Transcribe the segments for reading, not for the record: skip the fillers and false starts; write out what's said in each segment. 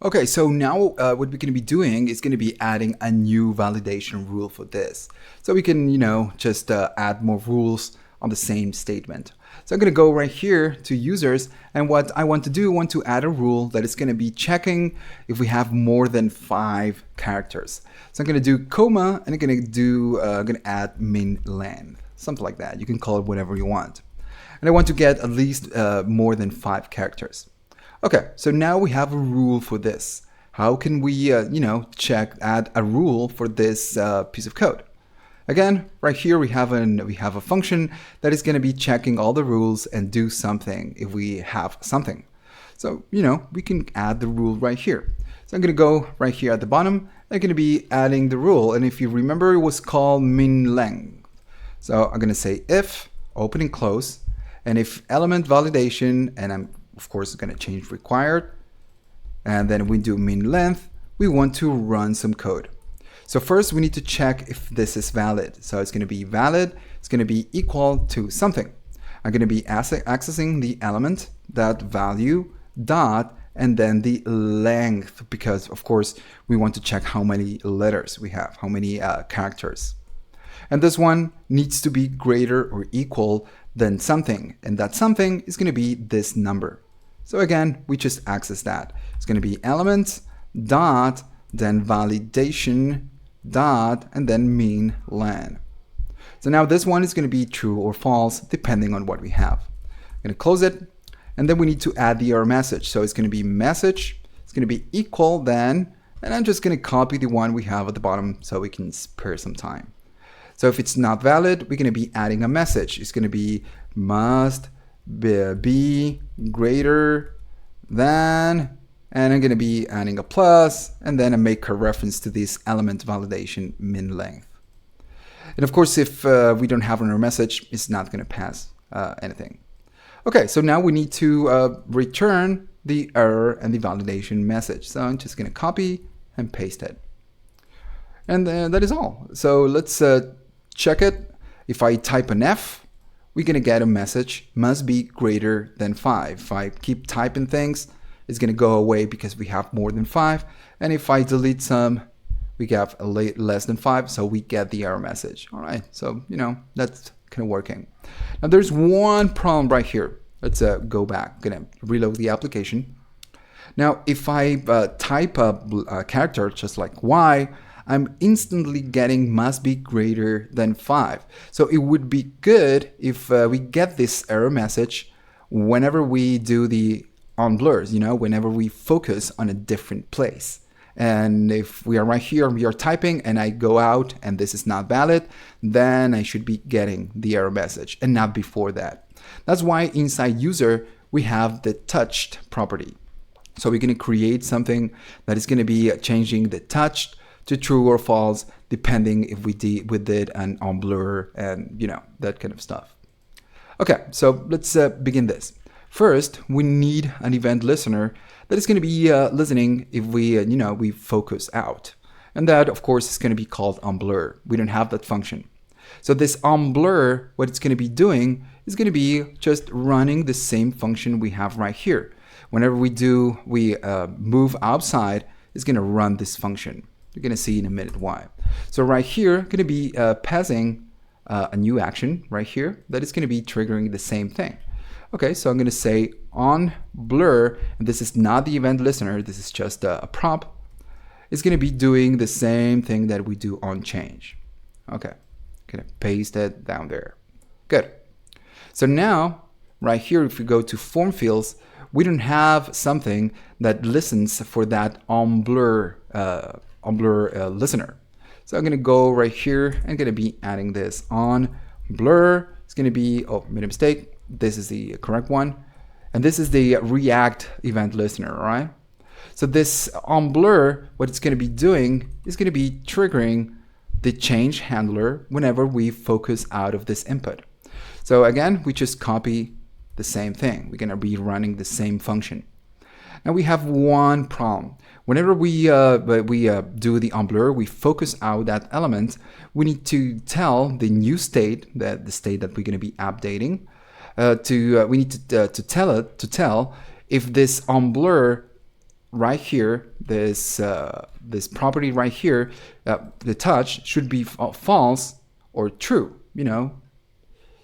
Okay, so now what we're going to be doing is going to be adding a new validation rule for this. So we can, just add more rules on the same statement. So I'm going to go right here to users, and what I want to do, I want to add a rule that is going to be checking if we have more than 5 characters. So I'm going to do comma, and I'm going to do, going to add min length, something like that. You can call it whatever you want. And I want to get at least more than 5 characters. Okay, so now we have a rule for this. How can we, add a rule for this piece of code? Again, right here we have a function that is going to be checking all the rules and do something if we have something. So, we can add the rule right here. So I'm going to go right here at the bottom. I'm going to be adding the rule, and if you remember, it was called min length. So I'm going to say if open and close, and if element validation, and I'm of course going to change required, and then we do min length, we want to run some code. So first we need to check if this is valid. So it's going to be valid, it's going to be equal to something. I'm going to be accessing the element that value dot and then the length, because of course we want to check how many letters we have, how many characters. And this one needs to be greater or equal than something, and that something is going to be this number. So again, we just access that. It's going to be element dot, then validation dot, and then min length. So now this one is going to be true or false depending on what we have. I'm going to close it, and then we need to add the error message. So it's going to be message, it's going to be equal then, and I'm just going to copy the one we have at the bottom so we can spare some time. So if it's not valid, we're going to be adding a message. It's going to be must be greater than, and I'm going to be adding a plus, and then I make a reference to this element validation min length. And of course, if we don't have an error message, it's not going to pass anything. Okay, so now we need to return the error and the validation message. So I'm just going to copy and paste it. And that is all. So let's check it. If I type an F, we're going to get a message, must be greater than 5. If I keep typing things, it's going to go away because we have more than 5. And if I delete some, we have a less than 5, so we get the error message. All right, so, that's kind of working. Now there's one problem right here. Let's go back. I'm going to reload the application. Now, if I type a character just like Y, I'm instantly getting must be greater than 5. So it would be good if we get this error message whenever we do the on blurs, whenever we focus on a different place. And if we are right here, we are typing and I go out and this is not valid, then I should be getting the error message and not before that. That's why inside user, we have the touched property. So we're going to create something that is going to be changing the touched to true or false, depending if we did an on blur and that kind of stuff. Okay, so let's begin this. First, we need an event listener that is going to be listening if we we focus out, and that of course is going to be called on blur. We don't have that function. So this on blur, what it's going to be doing is going to be just running the same function we have right here. Whenever we move outside, it's going to run this function. You're going to see in a minute why. So right here, going to be passing a new action right here that is going to be triggering the same thing. Okay, so I'm going to say on blur, and this is not the event listener, this is just a prop. It's going to be doing the same thing that we do on change. Okay, going to paste it down there. Good. So now, right here, if we go to form fields, we don't have something that listens for that on blur listener. So I'm going to go right here and going to be adding this on blur. It's going to be, oh, made a mistake. This is the correct one. And this is the React event listener, right? So this on blur, what it's going to be doing is going to be triggering the change handler whenever we focus out of this input. So again, we just copy the same thing. We're going to be running the same function. Now we have one problem. Whenever we do the on blur, we focus out that element. We need to tell the new state, the state that we're going to be updating. We need to tell if this on blur right here, this property right here, the touch should be false or true, you know.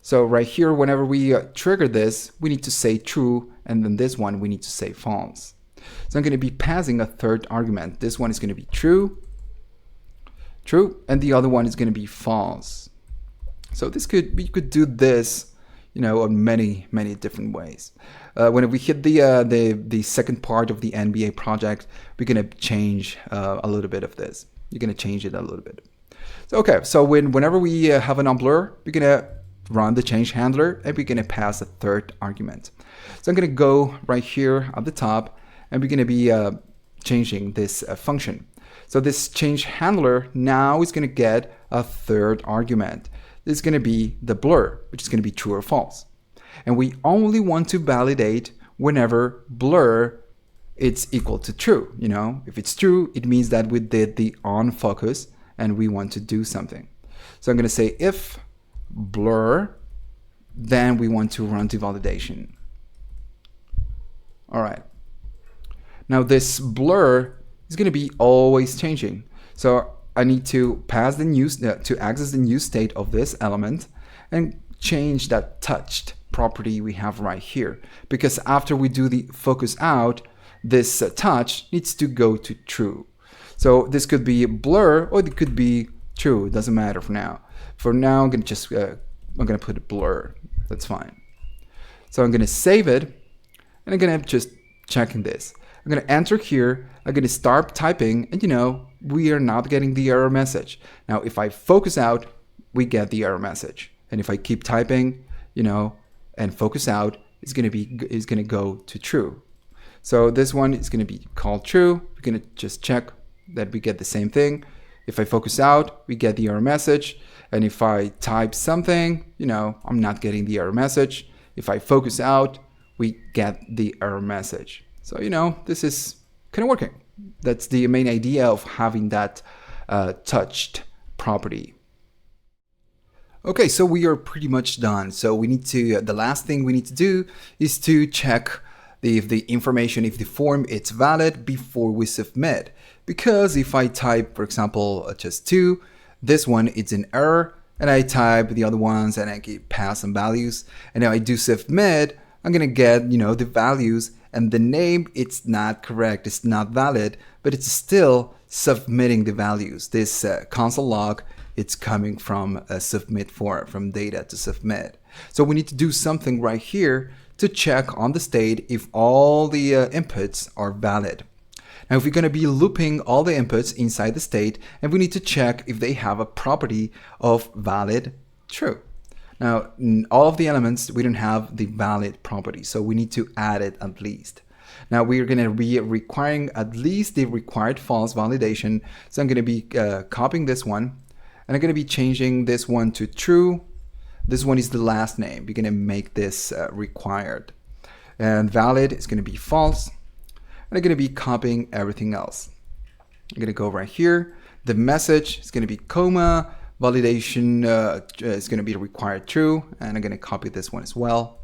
So right here, whenever we trigger this, we need to say true, and then this one we need to say false. So I'm going to be passing a third argument. This one is going to be true, and the other one is going to be false. So we could do this, you know, on many different ways. When we hit the second part of the NBA project, we're going to change a little bit of this. You're going to change it a little bit. So okay, so whenever we have an blur, we're going to run the change handler, and we're going to pass a third argument. So I'm going to go right here at the top, and we're going to be changing this function. So this change handler now is going to get a third argument. This is going to be the blur, which is going to be true or false. And we only want to validate whenever blur it's equal to true. You know, if it's true, it means that we did the on focus and we want to do something. So I'm going to say if blur, then we want to run the validation. All right. Now this blur is going to be always changing. So I need to pass the new to access the new state of this element and change that touched property we have right here, because after we do the focus out, this touch needs to go to true. So this could be blur or it could be true. It doesn't matter for now. For now, I'm gonna just I'm gonna put a blur. That's fine. So I'm gonna save it, and I'm gonna just checking this. I'm gonna enter here. I'm gonna start typing, and you know, we are not getting the error message. Now, if I focus out, we get the error message. And if I keep typing, you know, and focus out, it's gonna go to true. So this one is gonna be called true. We're gonna just check that we get the same thing. If I focus out, we get the error message. And if I type something, you know, I'm not getting the error message. If I focus out, we get the error message. So, you know, this is kind of working. That's the main idea of having that touched property. Okay, so we are pretty much done. So we need to, the last thing we need to do is to check if the information, if the form it's valid before we submit. Because if I type, for example, just 2, this one it's an error, and I type the other ones and I pass some values, and now I do submit, I'm gonna get, you know, the values, and the name it's not correct, it's not valid, but it's still submitting the values. This console log, it's coming from a submit form, from data to submit. So we need to do something right here to check on the state if all the inputs are valid. Now, if we're going to be looping all the inputs inside the state, and we need to check if they have a property of valid true. Now, in all of the elements, we don't have the valid property, so we need to add it at least. Now, we're going to be requiring at least the required false validation. So I'm going to be copying this one, and I'm going to be changing this one to true. This one is the last name. We're going to make this required. And valid is going to be false. And I'm going to be copying everything else. I'm going to go right here. The message is going to be comma. Validation is going to be required true. And I'm going to copy this one as well.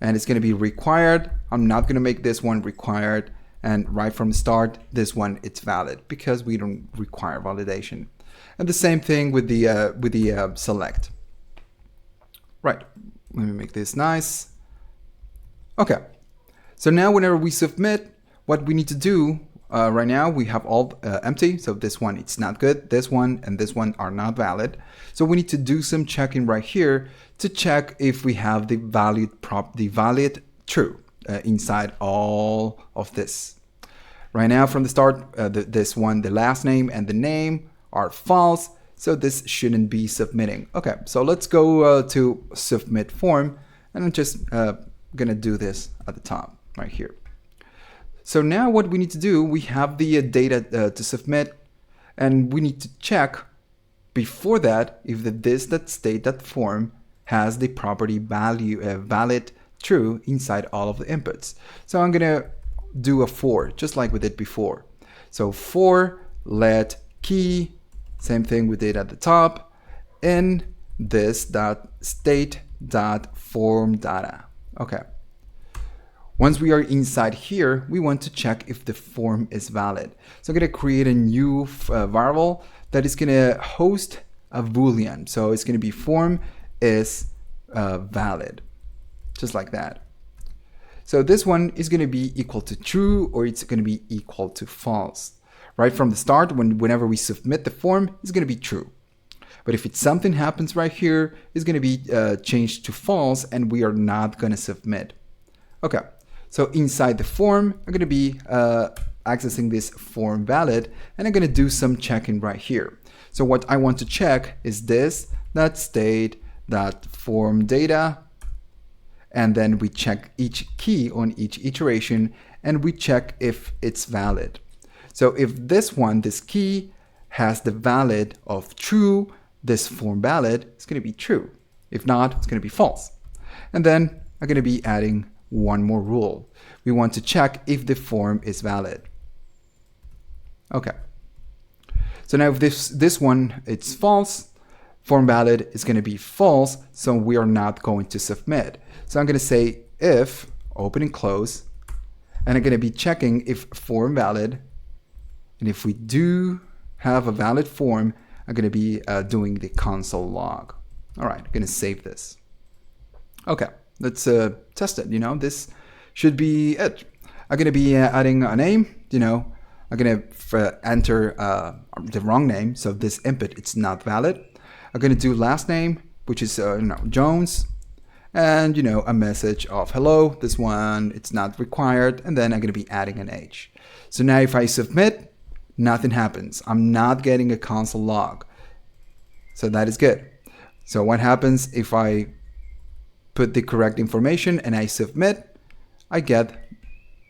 And it's going to be required. I'm not going to make this one required. And right from the start, this one, it's valid because we don't require validation. And the same thing with the select. Right, let me make this nice. Okay, so now whenever we submit, what we need to do right now, we have all empty. So this one, it's not good. This one and this one are not valid. So we need to do some checking right here to check if we have the valid true inside all of this. Right now from the start, this one, the last name and the name are false. So this shouldn't be submitting. Okay, so let's go to submit form, and I'm just gonna do this at the top right here. So now what we need to do, we have the data to submit, and we need to check before that if that form has the property value valid true inside all of the inputs. So I'm gonna do a for, just like we did before. So for let key, same thing we did at the top, in this dot state dot form data. Okay. Once we are inside here, we want to check if the form is valid. So I'm going to create a new variable that is going to host a Boolean. So it's going to be form is valid, just like that. So this one is going to be equal to true, or it's going to be equal to false. Right from the start, whenever we submit the form, it's going to be true. But if something happens right here, it's going to be changed to false, and we are not going to submit. Okay, so inside the form, I'm going to be accessing this form valid, and I'm going to do some checking right here. So what I want to check is this, that state, that form data, and then we check each key on each iteration, and we check if it's valid. So if this one, this key, has the valid of true, this form valid is going to be true. If not, it's going to be false. And then I'm going to be adding one more rule. We want to check if the form is valid. Okay. So now if this one, it's false, form valid is going to be false, so we are not going to submit. So I'm going to say if, open and close, and I'm going to be checking if form valid, and if we do have a valid form, I'm going to be doing the console log. All right, I'm going to save this. Okay, let's test it. This should be it. I'm going to be adding a name. I'm going to enter the wrong name, so this input, it's not valid. I'm going to do last name, which is Jones, and a message of hello. This one, it's not required, and then I'm going to be adding an age. So now if I submit, nothing happens. I'm not getting a console log. So that is good. So what happens if I put the correct information and I submit? I get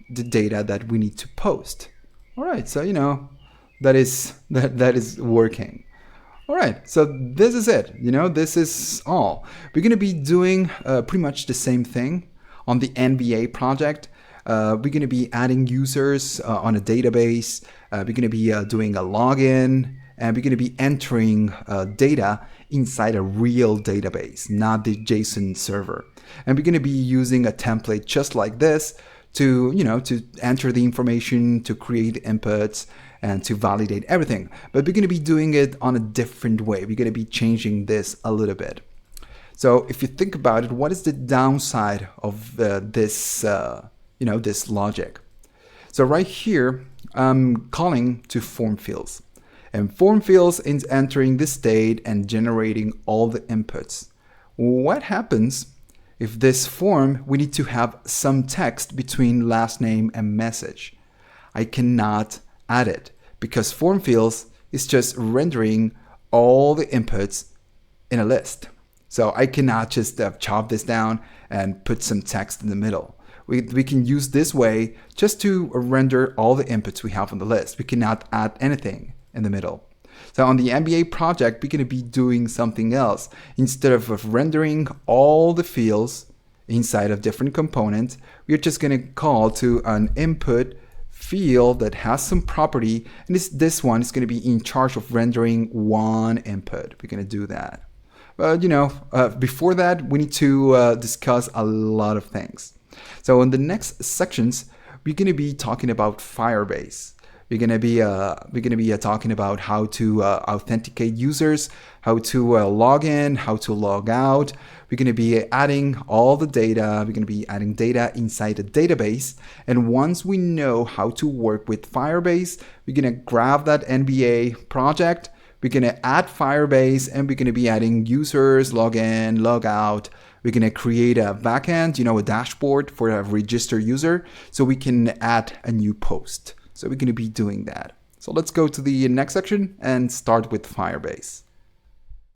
the data that we need to post. All right, so that is working. All right, so this is it. This is all. We're going to be doing pretty much the same thing on the NBA project. We're going to be adding users on a database. We're going to be doing a login, and we're going to be entering data inside a real database, not the JSON server. And we're going to be using a template just like this to enter the information, to create inputs, and to validate everything. But we're going to be doing it on a different way. We're going to be changing this a little bit. So if you think about it, what is the downside of this logic? So right here, I'm calling to form fields. And form fields is entering the state and generating all the inputs. What happens if this form, we need to have some text between last name and message? I cannot add it because form fields is just rendering all the inputs in a list. So I cannot just chop this down and put some text in the middle. We can use this way just to render all the inputs we have on the list. We cannot add anything in the middle. So on the NBA project, we're going to be doing something else. Instead of rendering all the fields inside of different components, we're just going to call to an input field that has some property, and this one is going to be in charge of rendering one input. We're going to do that. But before that, we need to discuss a lot of things. So in the next sections, we're going to be talking about Firebase. We're going to be talking about how to authenticate users, how to log in, how to log out. We're going to be adding all the data. We're going to be adding data inside a database. And once we know how to work with Firebase, we're going to grab that NBA project. We're going to add Firebase, and we're going to be adding users, log in, log out. We're going to create a backend, a dashboard for a registered user, so we can add a new post. So we're going to be doing that. So let's go to the next section and start with Firebase.